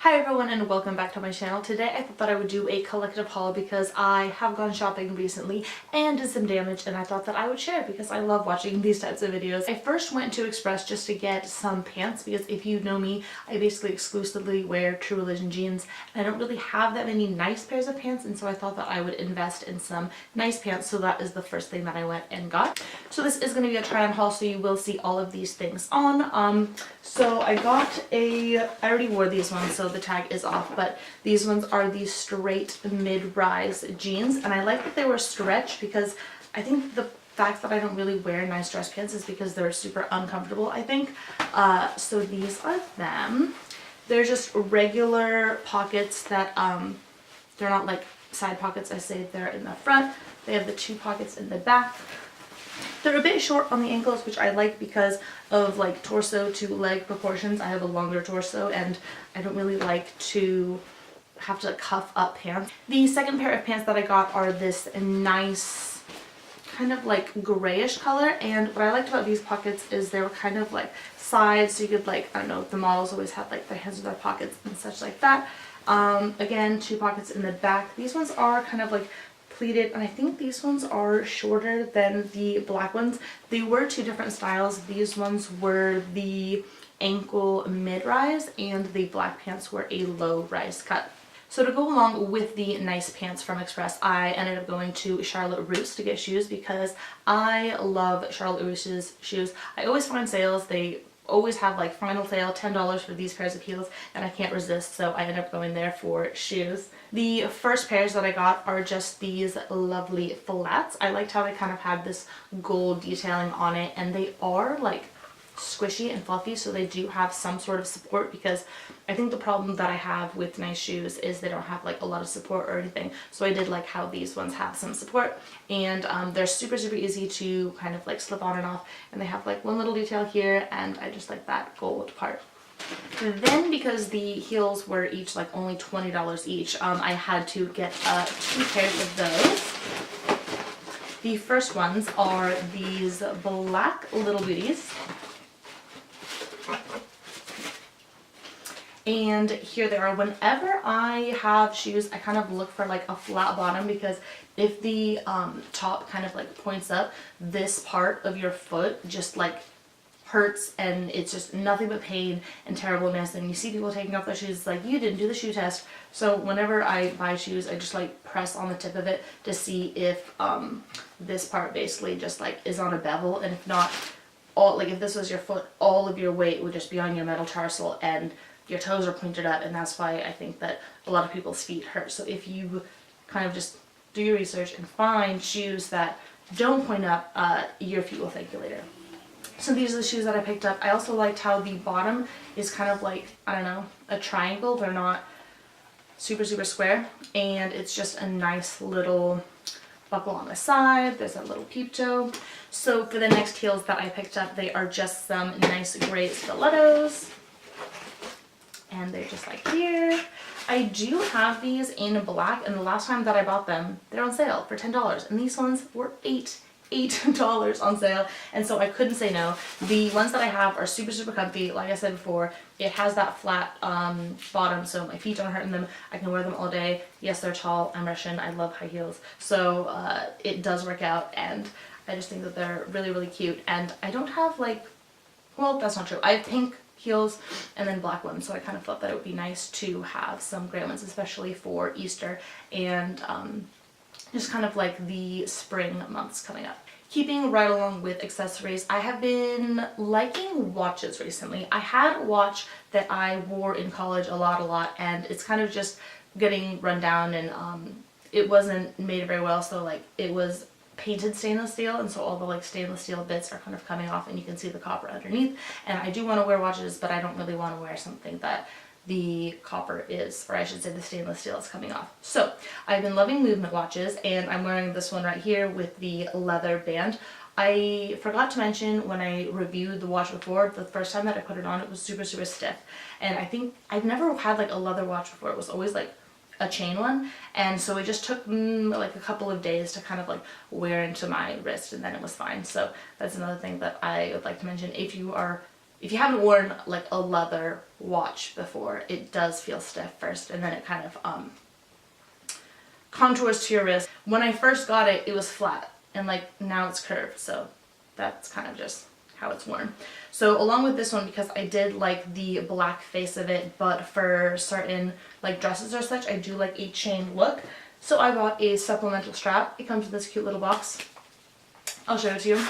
Hi everyone and welcome back to my channel. Today I thought that I would do a collective haul because I have gone shopping recently and did some damage, and I thought that I would share because I love watching these types of videos. I first went to Express just to get some pants because if you know me, I basically exclusively wear True Religion jeans and I don't really have that many nice pairs of pants, and so I thought that I would invest in some nice pants, so that is the first thing that I went and got. So this is going to be a try on haul, so you will see all of these things on. So I got I already wore these ones, so the tag is off, but these ones are the straight mid-rise jeans, and I like that they were stretch because I think the fact that I don't really wear nice dress pants is because they're super uncomfortable, I think. So these are them. They're just regular pockets that they're not like side pockets. I say they're in the front. They have the two pockets in the back. They're a bit short on the ankles, which I like because of like torso to leg proportions. I have a longer torso and I don't really like to have to cuff up pants. The second pair of pants that I got are this nice kind of like grayish color, and what I liked about these pockets is they were kind of like sides, so you could like, I don't know, the models always had like their hands in their pockets and such like that. Again, two pockets in the back. These ones are kind of like pleated, and I think these ones are shorter than the black ones. They were two different styles. These ones were the ankle mid-rise and the black pants were a low-rise cut. So to go along with the nice pants from Express, I ended up going to Charlotte Russe to get shoes because I love Charlotte Russe's shoes. I always find sales. They always have like final sale $10 for these pairs of heels, and I can't resist, so I ended up going there for shoes. The first pairs that I got are just these lovely flats. I liked how they kind of had this gold detailing on it, and they are like squishy and fluffy, so they do have some sort of support, because I think the problem that I have with nice shoes is they don't have like a lot of support or anything. So I did like how these ones have some support, and they're super easy to kind of like slip on and off, and they have like one little detail here, and I just like that gold part. Then because the heels were each like only $20 each, I had to get two pairs of those. The first ones are these black little booties. And here they are. Whenever I have shoes, I kind of look for like a flat bottom, because if the top kind of like points up, this part of your foot just like hurts, and it's just nothing but pain and terribleness. And you see people taking off their shoes, like, you didn't do the shoe test. So whenever I buy shoes, I just like press on the tip of it to see if this part basically just like is on a bevel, and if not, like if this was your foot, all of your weight would just be on your metatarsal and your toes are pointed up, and that's why I think that a lot of people's feet hurt. So if you kind of just do your research and find shoes that don't point up, your feet will thank you later. So these are the shoes that I picked up. I also liked how the bottom is kind of like, I don't know, a triangle. They're not super square, and it's just a nice little buckle on the side. There's a little peep toe. So for the next heels that I picked up, they are just some nice gray stilettos, and they're just like here. I do have these in black, and the last time that I bought them, they're on sale for $10, and these ones were $8 on sale, and so I couldn't say no. The ones that I have are super comfy. Like I said before, it has that flat bottom, so my feet don't hurt in them. I can wear them all day. Yes, they're tall. I'm Russian. I love high heels, so it does work out, and I just think that they're really cute. And I don't have like, well, that's not true. I have pink heels and then black ones, so I kind of thought that it would be nice to have some gray ones, especially for Easter and just kind of like the spring months coming up. Keeping right along with accessories, I have been liking watches recently. I had a watch that I wore in college a lot, and it's kind of just getting run down, and it wasn't made very well, so like it was painted stainless steel, and so all the like stainless steel bits are kind of coming off, and you can see the copper underneath. And I do want to wear watches, but I don't really want to wear something that the copper is, or I should say the stainless steel is coming off. So I've been loving movement watches, and I'm wearing this one right here with the leather band. I forgot to mention when I reviewed the watch before, the first time that I put it on, it was super stiff, and I think I've never had like a leather watch before. It was always like a chain one, and so it just took like a couple of days to kind of like wear into my wrist, and then it was fine. So that's another thing that I would like to mention. If you are if you haven't worn like a leather watch before, it does feel stiff first, and then it kind of contours to your wrist. When I first got it, it was flat, and like now it's curved, so that's kind of just how it's worn. So along with this one, because I did like the black face of it, but for certain like dresses or such, I do like a chain look. So I bought a supplemental strap. It comes in this cute little box. I'll show it to you.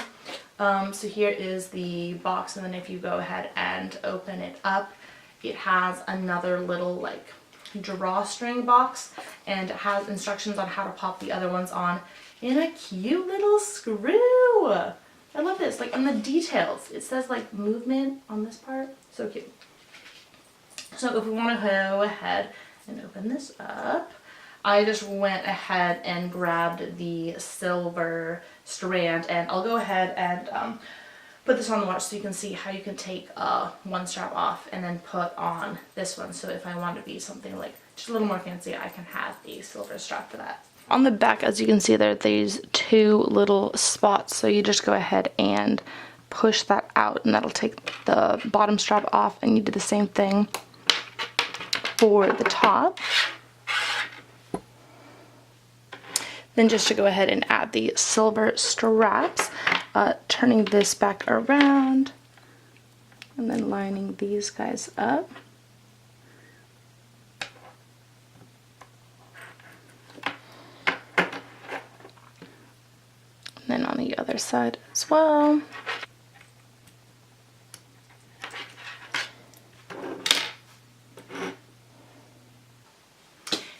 So here is the box, and then if you go ahead and open it up, it has another little like drawstring box, and it has instructions on how to pop the other ones on in a cute little screw. I love this, like on the details, it says like movement on this part, so cute. So if we want to go ahead and open this up, I just went ahead and grabbed the silver strand, and I'll go ahead and put this on the watch so you can see how you can take one strap off and then put on this one. So if I want to be something like just a little more fancy, I can have the silver strap for that. On the back, as you can see, there are these two little spots, so you just go ahead and push that out, and that'll take the bottom strap off, and you do the same thing for the top. Then just to go ahead and add the silver straps, turning this back around and then lining these guys up. And then on the other side as well.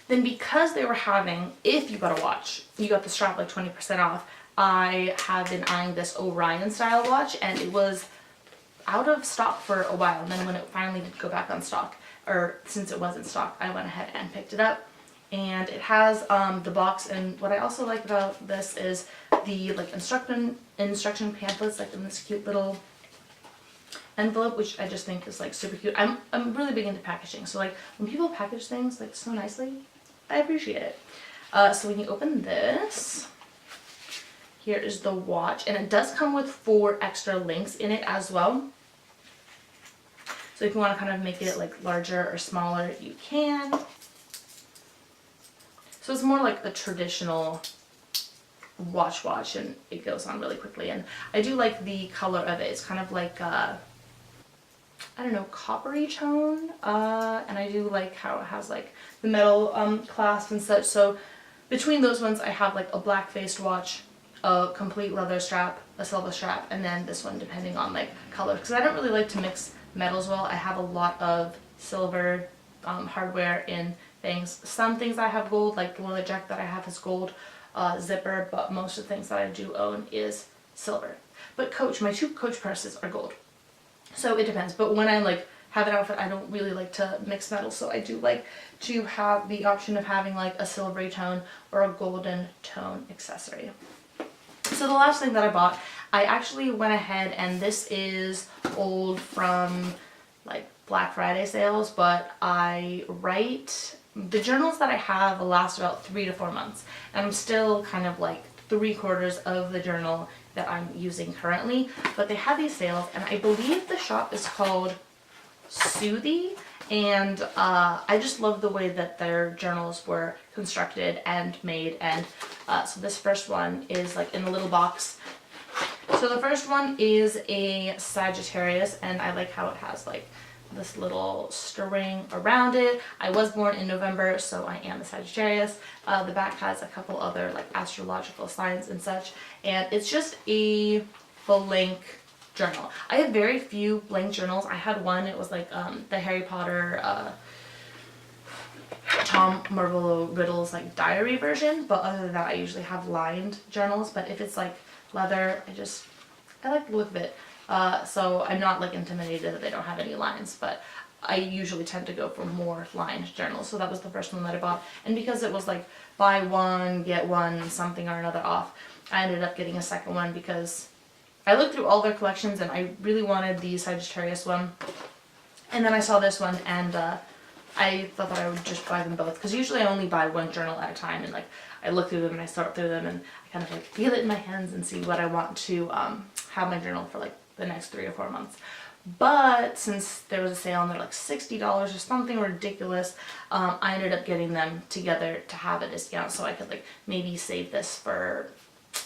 Then because they were having, if you got a watch, you got the strap like 20% off, I have been eyeing this Orion style watch, and it was out of stock for a while, and then when it finally did go back on stock, or since it was in stock, I went ahead and picked it up. And it has the box, and what I also like about this is the like instruction pamphlets, like in this cute little envelope, which I just think is like super cute. I'm really big into packaging, so like when people package things like so nicely, I appreciate it. So when you open this, here is the watch, and it does come with 4 extra links in it as well. So if you want to kind of make it like larger or smaller, you can. So it's more like a traditional watch, and it goes on really quickly. And I do like the color of it. It's kind of like I don't know, coppery tone, and I do like how it has like the metal clasp and such. So between those ones, I have like a black faced watch, a complete leather strap, a silver strap, and then this one depending on like color, because I don't really like to mix metals well. I have a lot of silver hardware in things. Some things I have gold, like the leather jacket that I have is gold zipper, but most of the things that I do own is silver. But Coach, my 2 Coach purses are gold. So it depends, but when I like have an outfit, I don't really like to mix metals, so I do like to have the option of having like a silvery tone or a golden tone accessory. So the last thing that I bought, I actually went ahead, and this is old from like Black Friday sales, but the journals that I have last about 3 to 4 months, and I'm still kind of like 3/4 of the journal that I'm using currently, but they have these sales, and I believe the shop is called Soothi, and I just love the way that their journals were constructed and made. And so this first one is like in a little box. So the first one is a Sagittarius, and I like how it has like this little string around it. I was born in November, so I am a Sagittarius. The back has a couple other like astrological signs and such, and it's just a blank journal. I have very few blank journals. I had one, it was like the Harry Potter Tom Marvolo Riddle's like diary version, but other than that I usually have lined journals. But if it's like leather, I like the look of it. So I'm not like intimidated that they don't have any lines, but I usually tend to go for more lined journals. So that was the first one that I bought, and because it was like buy one get one something or another off, I ended up getting a second one because I looked through all their collections and I really wanted the Sagittarius one, and then I saw this one, and I thought that I would just buy them both, because usually I only buy one journal at a time, and like I look through them and I sort through them and I kind of like feel it in my hands and see what I want to have my journal for like the next 3 or 4 months. but since there was a sale and they're like $60 or something ridiculous, I ended up getting them together to have a discount so I could like maybe save this for,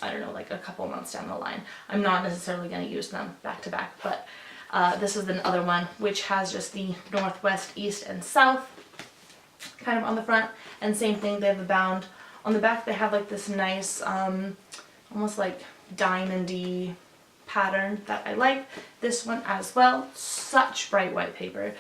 I don't know, like a couple months down the line. I'm not necessarily going to use them back to back, but this is the other one, which has just the northwest, east, and south kind of on the front, and same thing, they have the bound. On the back they have like this nice, almost like diamond-y pattern that I like. This one as well, such bright white paper.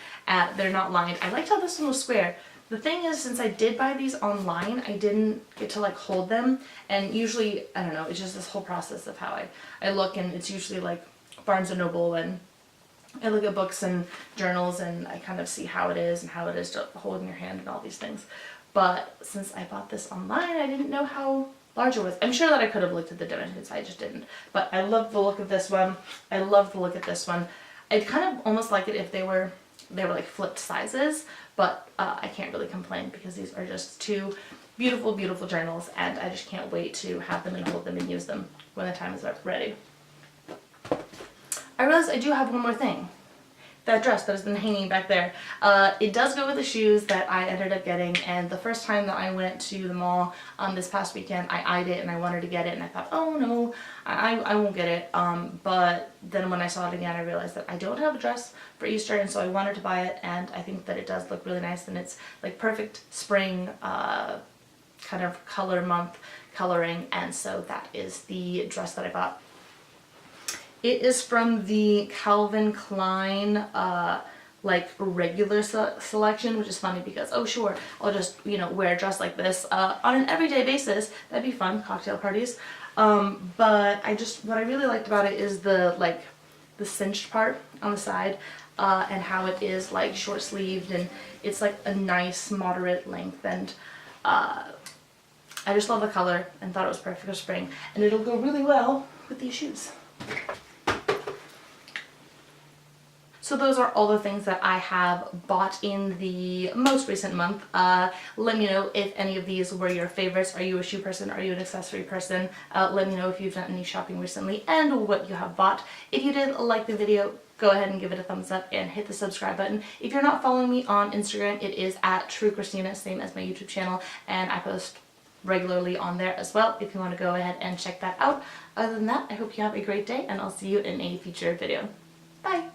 They're not lined. I liked how this one was square. The thing is, since I did buy these online, I didn't get to like hold them, and usually, I don't know, it's just this whole process of how I look, and it's usually like Barnes & Noble, and I look at books and journals and I kind of see how it is and how it is to hold in your hand and all these things. But since I bought this online, I didn't know how large it was. I'm sure that I could have looked at the dimensions, I just didn't. But I love the look of this one. I love the look at this one. I'd kind of almost like it if they were like flipped sizes, but I can't really complain because these are just two beautiful, beautiful journals, and I just can't wait to have them and hold them and use them when the time is ready. I realized I do have one more thing. That dress that has been hanging back there. It does go with the shoes that I ended up getting, and the first time that I went to the mall this past weekend, I eyed it and I wanted to get it, and I thought, oh no, I won't get it. But then when I saw it again, I realized that I don't have a dress for Easter, and so I wanted to buy it, and I think that it does look really nice, and it's like perfect spring kind of color month coloring, and so that is the dress that I bought. It is from the Calvin Klein like regular selection, which is funny because, oh sure, I'll just, you know, wear a dress like this on an everyday basis. That'd be fun, cocktail parties. But what I really liked about it is the cinched part on the side, and how it is like short sleeved, and it's like a nice moderate length, and I just love the color and thought it was perfect for spring, and it'll go really well with these shoes. So those are all the things that I have bought in the most recent month. Let me know if any of these were your favorites. Are you a shoe person? Are you an accessory person? Let me know if you've done any shopping recently and what you have bought. If you did like the video, go ahead and give it a thumbs up and hit the subscribe button. If you're not following me on Instagram, it is at TrueChristina, same as my YouTube channel, and I post regularly on there as well if you want to go ahead and check that out. Other than that, I hope you have a great day, and I'll see you in a future video. Bye!